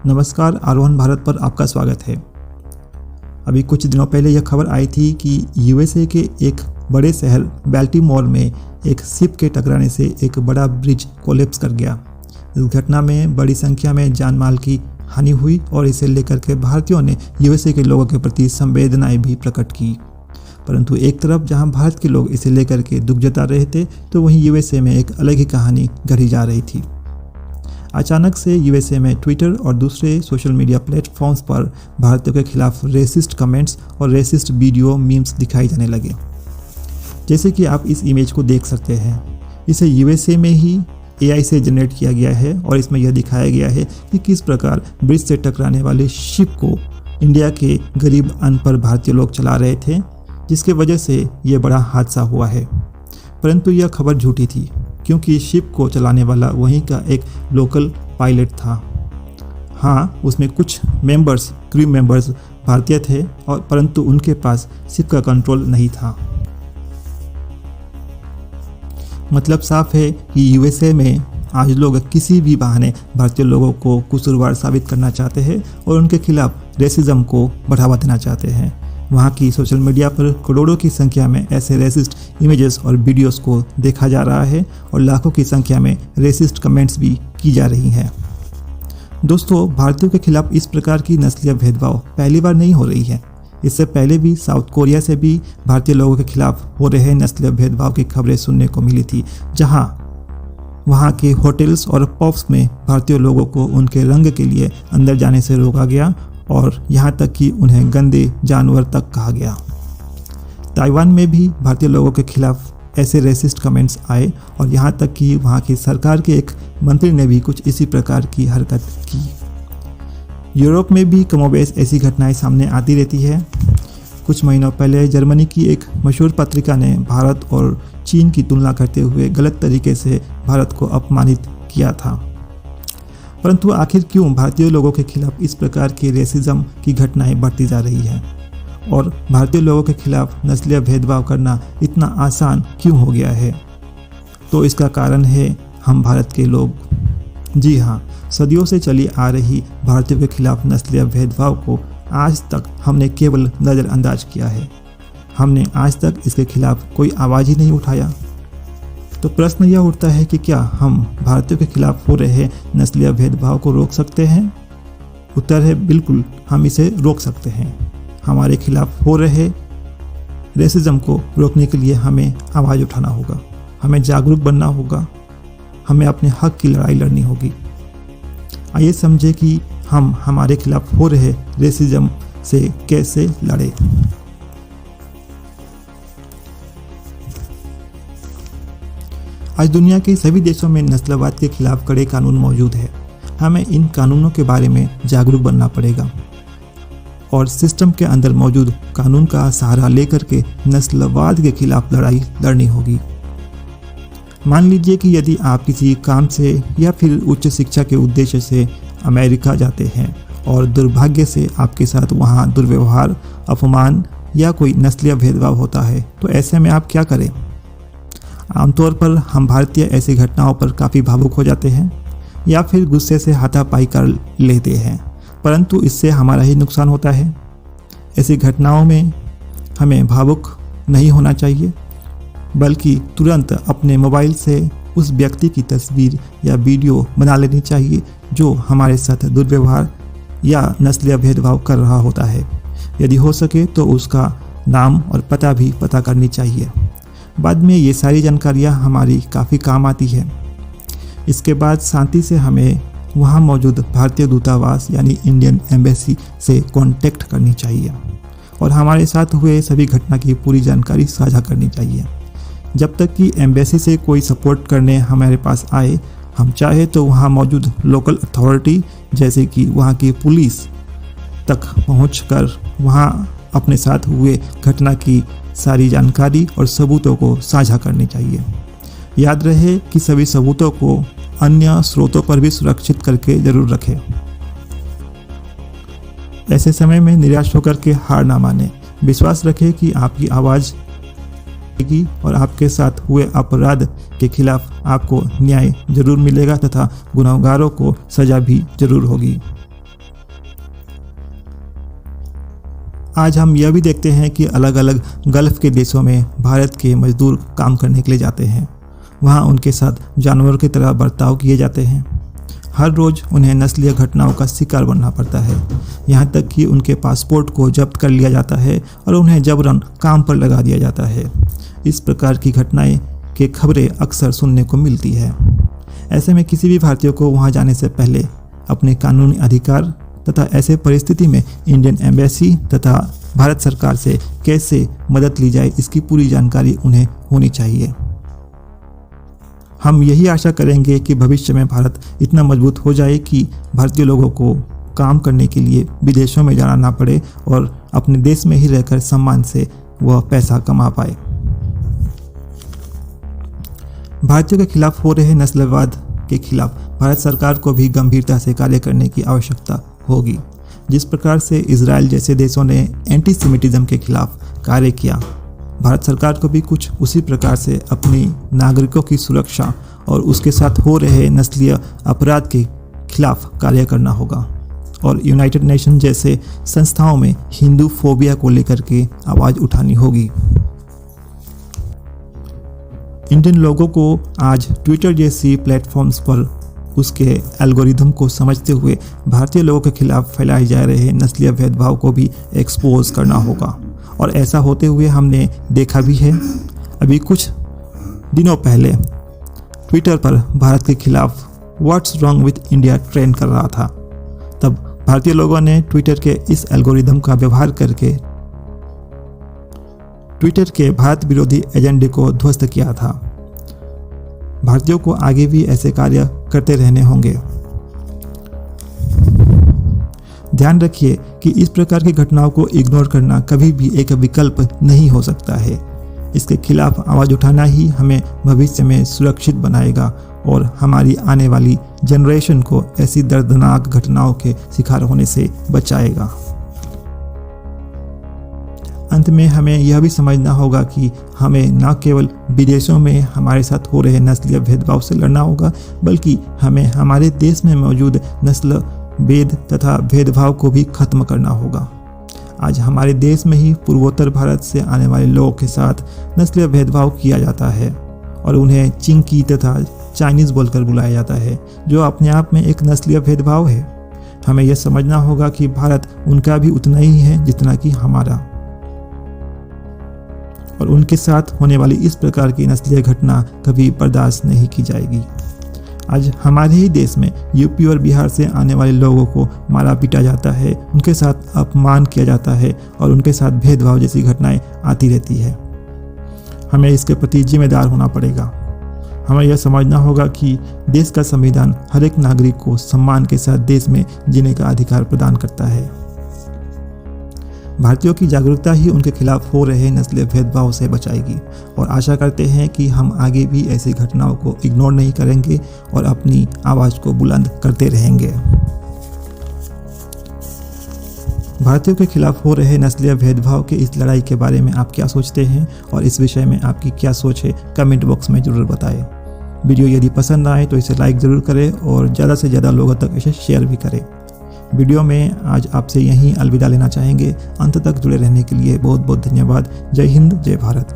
नमस्कार, आरोहण भारत पर आपका स्वागत है। अभी कुछ दिनों पहले यह खबर आई थी कि यूएसए के एक बड़े शहर बाल्टीमोर में एक शिप के टकराने से एक बड़ा ब्रिज कोलैप्स कर गया। इस घटना में बड़ी संख्या में जान माल की हानि हुई और इसे लेकर के भारतीयों ने यूएसए के लोगों के प्रति संवेदनाएं भी प्रकट की। परंतु एक तरफ जहां भारत के लोग इसे लेकर के दुख जता रहे थे, तो वहीं यूएसए में एक अलग ही कहानी गढ़ी जा रही थी। अचानक से यूएसए में ट्विटर और दूसरे सोशल मीडिया प्लेटफॉर्म्स पर भारतीयों के खिलाफ रेसिस्ट कमेंट्स और रेसिस्ट वीडियो मीम्स दिखाई जाने लगे। जैसे कि आप इस इमेज को देख सकते हैं, इसे यूएसए में ही एआई से जनरेट किया गया है और इसमें यह दिखाया गया है कि किस प्रकार ब्रिज से टकराने वाले शिप को इंडिया के गरीब अनपढ़ भारतीय लोग चला रहे थे, जिसके वजह से यह बड़ा हादसा हुआ है। परंतु यह खबर झूठी थी, क्योंकि शिप को चलाने वाला वहीं का एक लोकल पायलट था। हाँ, उसमें कुछ क्रू मेंबर्स भारतीय थे और परंतु उनके पास शिप का कंट्रोल नहीं था। मतलब साफ है कि यूएसए में आज लोग किसी भी बहाने भारतीय लोगों को कसूरवार साबित करना चाहते हैं और उनके खिलाफ रेसिज्म को बढ़ावा देना चाहते हैं। वहाँ की सोशल मीडिया पर करोड़ों की संख्या में ऐसे रेसिस्ट इमेजेस और वीडियोस को देखा जा रहा है और लाखों की संख्या में रेसिस्ट कमेंट्स भी की जा रही हैं। दोस्तों, भारतीयों के खिलाफ इस प्रकार की नस्लीय भेदभाव पहली बार नहीं हो रही है। इससे पहले भी साउथ कोरिया से भी भारतीय लोगों के खिलाफ हो रहे नस्लीय भेदभाव की खबरें सुनने को मिली थी, जहां वहां के होटल्स और पब्स में भारतीय लोगों को उनके रंग के लिए अंदर जाने से रोका गया और यहाँ तक कि उन्हें गंदे जानवर तक कहा गया। ताइवान में भी भारतीय लोगों के खिलाफ ऐसे रेसिस्ट कमेंट्स आए और यहाँ तक कि वहाँ की सरकार के एक मंत्री ने भी कुछ इसी प्रकार की हरकत की। यूरोप में भी कमोबेश ऐसी घटनाएं सामने आती रहती है। कुछ महीनों पहले जर्मनी की एक मशहूर पत्रिका ने भारत और चीन की तुलना करते हुए गलत तरीके से भारत को अपमानित किया था। परंतु आखिर क्यों भारतीय लोगों के खिलाफ इस प्रकार की रेसिज्म की घटनाएं बढ़ती जा रही है और भारतीय लोगों के खिलाफ नस्लीय भेदभाव करना इतना आसान क्यों हो गया है? तो इसका कारण है हम भारत के लोग। जी हाँ, सदियों से चली आ रही भारतीयों के खिलाफ नस्लीय भेदभाव को आज तक हमने केवल नज़रअंदाज किया है। हमने आज तक इसके खिलाफ कोई आवाज़ ही नहीं उठाया। तो प्रश्न यह उठता है कि क्या हम भारतीयों के खिलाफ हो रहे नस्लीय भेदभाव को रोक सकते हैं? उत्तर है बिल्कुल, हम इसे रोक सकते हैं। हमारे खिलाफ हो रहे रेसिज्म को रोकने के लिए हमें आवाज़ उठाना होगा, हमें जागरूक बनना होगा, हमें अपने हक की लड़ाई लड़नी होगी। आइए समझे कि हम हमारे खिलाफ हो रहे रेसिज्म से कैसे लड़ें। आज दुनिया के सभी देशों में नस्लवाद के खिलाफ कड़े कानून मौजूद है। हमें इन कानूनों के बारे में जागरूक बनना पड़ेगा और सिस्टम के अंदर मौजूद कानून का सहारा लेकर के नस्लवाद के खिलाफ लड़ाई लड़नी होगी। मान लीजिए कि यदि आप किसी काम से या फिर उच्च शिक्षा के उद्देश्य से अमेरिका जाते हैं और दुर्भाग्य से आपके साथ वहाँ दुर्व्यवहार, अपमान या कोई नस्लीय भेदभाव होता है, तो ऐसे में आप क्या करें? आमतौर पर हम भारतीय ऐसी घटनाओं पर काफ़ी भावुक हो जाते हैं या फिर गुस्से से हाथापाई कर लेते हैं, परंतु इससे हमारा ही नुकसान होता है। ऐसी घटनाओं में हमें भावुक नहीं होना चाहिए, बल्कि तुरंत अपने मोबाइल से उस व्यक्ति की तस्वीर या वीडियो बना लेनी चाहिए जो हमारे साथ दुर्व्यवहार या नस्लीय भेदभाव कर रहा होता है। यदि हो सके तो उसका नाम और पता भी पता करनी चाहिए। बाद में ये सारी जानकारियाँ हमारी काफ़ी काम आती है। इसके बाद शांति से हमें वहाँ मौजूद भारतीय दूतावास यानी इंडियन एम्बेसी से कांटेक्ट करनी चाहिए और हमारे साथ हुए सभी घटना की पूरी जानकारी साझा करनी चाहिए। जब तक कि एम्बेसी से कोई सपोर्ट करने हमारे पास आए, हम चाहे तो वहाँ मौजूद लोकल अथॉरिटी जैसे कि वहाँ की पुलिस तक पहुँचकर वहाँ अपने साथ हुए घटना की सारी जानकारी और सबूतों को साझा करनी चाहिए। याद रहे कि सभी सबूतों को अन्य स्रोतों पर भी सुरक्षित करके जरूर रखें। ऐसे समय में निराश होकर के हार ना माने। विश्वास रखें कि आपकी आवाज़ और आपके साथ हुए अपराध के खिलाफ आपको न्याय जरूर मिलेगा तथा गुनहगारों को सजा भी जरूर होगी। आज हम यह भी देखते हैं कि अलग अलग गल्फ़ के देशों में भारत के मजदूर काम करने के लिए जाते हैं। वहाँ उनके साथ जानवरों की तरह बर्ताव किए जाते हैं। हर रोज़ उन्हें नस्लीय घटनाओं का शिकार बनना पड़ता है, यहाँ तक कि उनके पासपोर्ट को जब्त कर लिया जाता है और उन्हें जबरन काम पर लगा दिया जाता है। इस प्रकार की घटनाएं की खबरें अक्सर सुनने को मिलती है। ऐसे में किसी भी भारतीय को वहाँ जाने से पहले अपने कानूनी अधिकार तथा ऐसे परिस्थिति में इंडियन एम्बेसी तथा भारत सरकार से कैसे मदद ली जाए, इसकी पूरी जानकारी उन्हें होनी चाहिए। हम यही आशा करेंगे कि भविष्य में भारत इतना मजबूत हो जाए कि भारतीय लोगों को काम करने के लिए विदेशों में जाना ना पड़े और अपने देश में ही रहकर सम्मान से वह पैसा कमा पाए। भारतीयों के खिलाफ हो रहे नस्लवाद के खिलाफ भारत सरकार को भी गंभीरता से कार्य करने की आवश्यकता होगी। जिस प्रकार से इजराइल जैसे देशों ने एंटीसेमिटिज्म के खिलाफ कार्य किया, भारत सरकार को भी कुछ उसी प्रकार से अपनी नागरिकों की सुरक्षा और उसके साथ हो रहे नस्लीय अपराध के खिलाफ कार्य करना होगा और यूनाइटेड नेशन जैसे संस्थाओं में हिंदू फोबिया को लेकर के आवाज़ उठानी होगी। इंडियन लोगों को आज ट्विटर जैसी प्लेटफॉर्म्स पर उसके एल्गोरिदम को समझते हुए भारतीय लोगों के खिलाफ फैलाए जा रहे नस्लीय भेदभाव को भी एक्सपोज करना होगा और ऐसा होते हुए हमने देखा भी है। अभी कुछ दिनों पहले ट्विटर पर भारत के खिलाफ what's wrong with India trend कर रहा था। तब भारतीय लोगों ने ट्विटर के इस एल्गोरिदम का व्यवहार करके ट्विटर के भारत विरोधी एजेंडे को ध्वस्त किया था। भारतीयों को आगे भी ऐसे कार्य करते रहने होंगे। ध्यान रखिए कि इस प्रकार की घटनाओं को इग्नोर करना कभी भी एक विकल्प नहीं हो सकता है। इसके खिलाफ आवाज़ उठाना ही हमें भविष्य में सुरक्षित बनाएगा और हमारी आने वाली जनरेशन को ऐसी दर्दनाक घटनाओं के शिकार होने से बचाएगा। अंत में हमें यह भी समझना होगा कि हमें न केवल विदेशों में हमारे साथ हो रहे नस्लीय भेदभाव से लड़ना होगा, बल्कि हमें हमारे देश में मौजूद नस्ल भेद तथा भेदभाव को भी खत्म करना होगा। आज हमारे देश में ही पूर्वोत्तर भारत से आने वाले लोगों के साथ नस्लीय भेदभाव किया जाता है और उन्हें चिंकी तथा चाइनीज़ बोलकर बुलाया जाता है, जो अपने आप में एक नस्लीय भेदभाव है। हमें यह समझना होगा कि भारत उनका भी उतना ही है जितना कि हमारा, और उनके साथ होने वाली इस प्रकार की नस्लीय घटना कभी बर्दाश्त नहीं की जाएगी। आज हमारे ही देश में यूपी और बिहार से आने वाले लोगों को मारा पीटा जाता है, उनके साथ अपमान किया जाता है और उनके साथ भेदभाव जैसी घटनाएं आती रहती है। हमें इसके प्रति जिम्मेदार होना पड़ेगा। हमें यह समझना होगा कि देश का संविधान हर एक नागरिक को सम्मान के साथ देश में जीने का अधिकार प्रदान करता है। भारतीयों की जागरूकता ही उनके खिलाफ हो रहे नस्लीय भेदभाव से बचाएगी और आशा करते हैं कि हम आगे भी ऐसी घटनाओं को इग्नोर नहीं करेंगे और अपनी आवाज़ को बुलंद करते रहेंगे। भारतीयों के खिलाफ हो रहे नस्लीय भेदभाव के इस लड़ाई के बारे में आप क्या सोचते हैं और इस विषय में आपकी क्या सोच है, कमेंट बॉक्स में ज़रूर बताएं। वीडियो यदि पसंद आए तो इसे लाइक ज़रूर करें और ज़्यादा से ज़्यादा लोगों तक इसे शेयर भी करें। वीडियो में आज आपसे यहीं अलविदा लेना चाहेंगे। अंत तक जुड़े रहने के लिए बहुत बहुत धन्यवाद। जय हिंद, जय भारत।